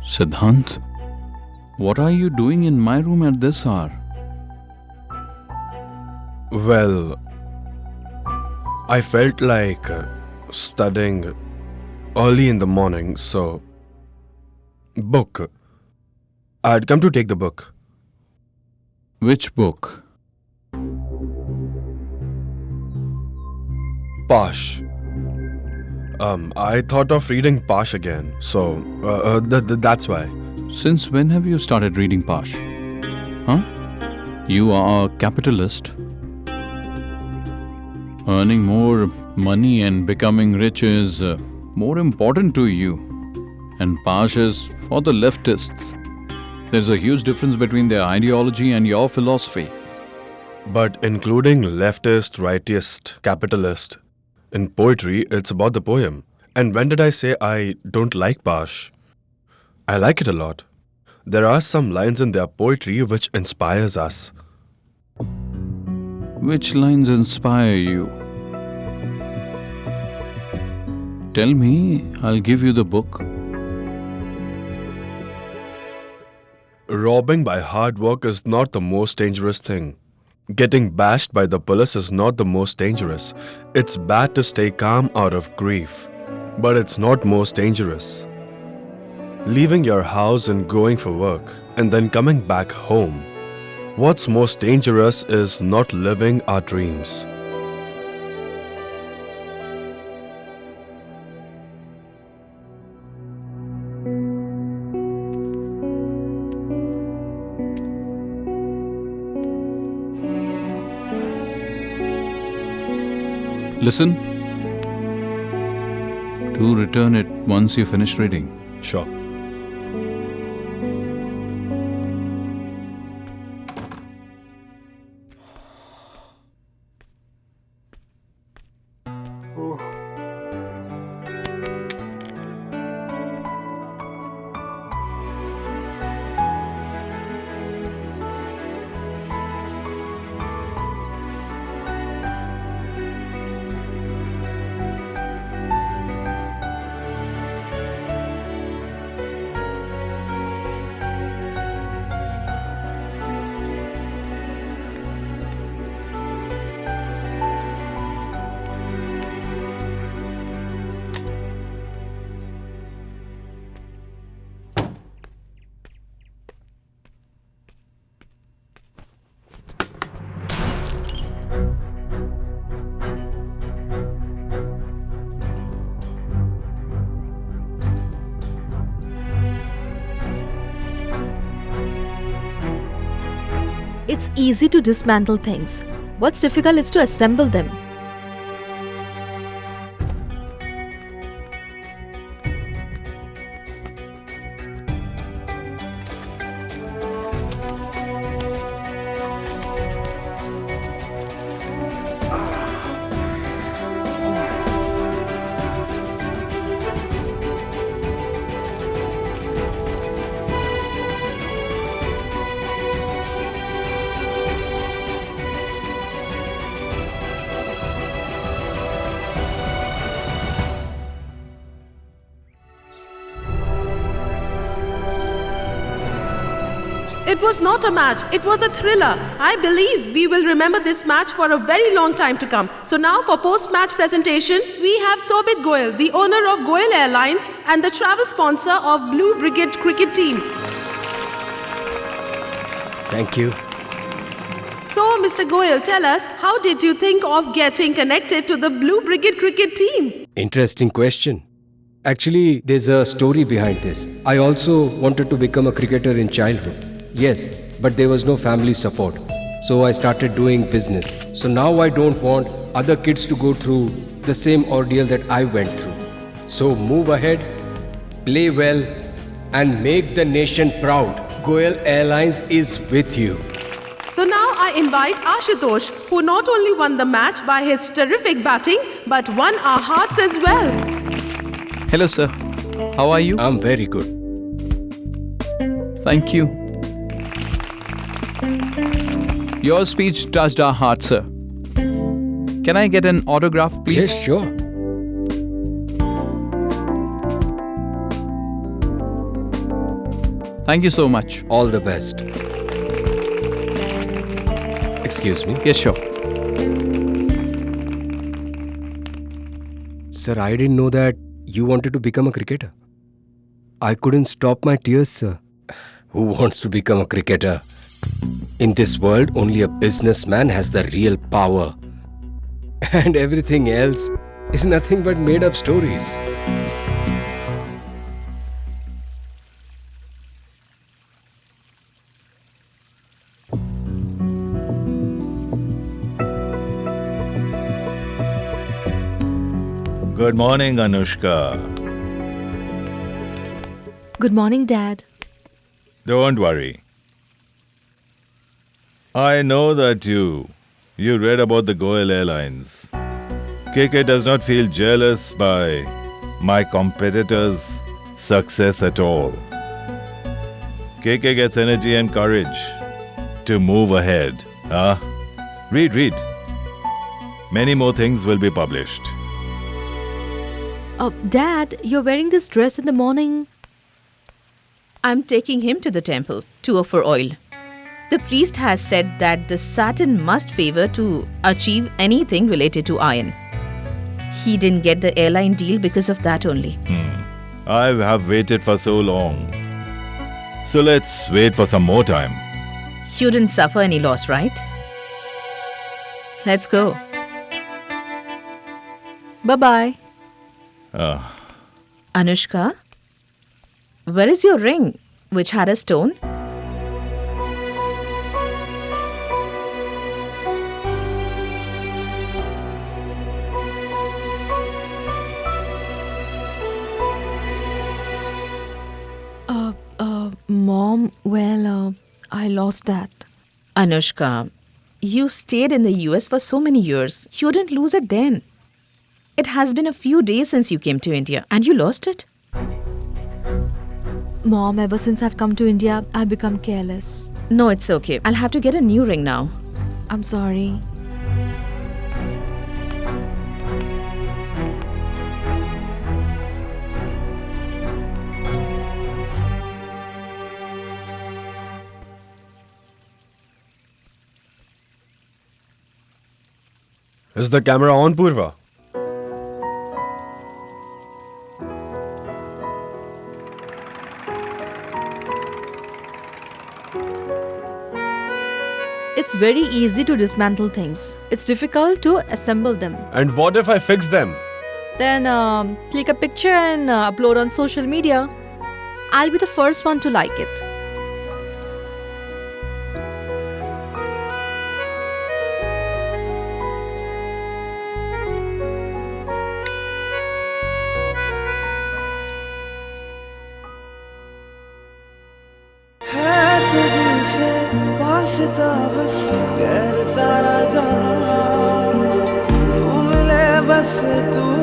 Siddhant, what are you doing in my room at this hour? Well, I felt like studying early in the morning, so. Book. I'd come to take the book. Which book? Pash. I thought of reading Pash again, so that's why. Since when have you started reading Pash? Huh? You are a capitalist. Earning more money and becoming rich is more important to you. And Pash is for the leftists. There's a huge difference between their ideology and your philosophy. But including leftist, rightist, capitalist, in poetry, it's about the poem. And when did I say I don't like Pash? I like it a lot. There are some lines in their poetry which inspires us. Which lines inspire you? Tell me, I'll give you the book. Robbing by hard work is not the most dangerous thing. Getting bashed by the police is not the most dangerous. It's bad to stay calm out of grief, but it's not most dangerous. Leaving your house and going for work, and then coming back home. What's most dangerous is not living our dreams. Listen. Do return it once you finish reading. Sure. It's easy to dismantle things. What's difficult is to assemble them. It was not a match, it was a thriller. I believe we will remember this match for a very long time to come. So now for post-match presentation, we have Sobit Goyal, the owner of Goyal Airlines and the travel sponsor of Blue Brigade cricket team. Thank you. So Mr. Goyal, tell us, how did you think of getting connected to the Blue Brigade cricket team? Interesting question. Actually, there's a story behind this. I also wanted to become a cricketer in childhood. Yes, but there was no family support. So I started doing business. So now I don't want other kids to go through the same ordeal that I went through. So move ahead, play well, and make the nation proud. Goyal Airlines is with you. So now I invite Ashutosh, who not only won the match by his terrific batting, but won our hearts as well. Hello, sir. How are you? I'm very good. Thank you. Your speech touched our hearts, sir. Can I get an autograph, please? Yes, sure. Thank you so much. All the best. Excuse me. Yes, sure. Sir, I didn't know that you wanted to become a cricketer. I couldn't stop my tears, sir. Who wants to become a cricketer? In this world, only a businessman has the real power. And everything else is nothing but made up stories. Good morning, Anushka. Good morning, Dad. Don't worry. I know that you read about the Goel Airlines. KK does not feel jealous by my competitors' success at all. KK gets energy and courage to move ahead. Read. Many more things will be published. Dad, you're wearing this dress in the morning. I'm taking him to the temple to offer oil. The priest has said that the Saturn must favor to achieve anything related to iron. He didn't get the airline deal because of that only. I have waited for so long. So let's wait for some more time. You didn't suffer any loss, right? Let's go. Bye-bye. Anushka, where is your ring, which had a stone? Mom, well, I lost that. Anushka, you stayed in the US for so many years. You didn't lose it then. It has been a few days since you came to India and you lost it. Mom, ever since I've come to India, I've become careless. No, it's okay. I'll have to get a new ring now. I'm sorry. Is the camera on, Purva? It's very easy to dismantle things. It's difficult to assemble them. And what if I fix them? Then click a picture and upload on social media. I'll be the first one to like it. तुझसे वास्ता बस गैर सारा जहां तू मिले बस तू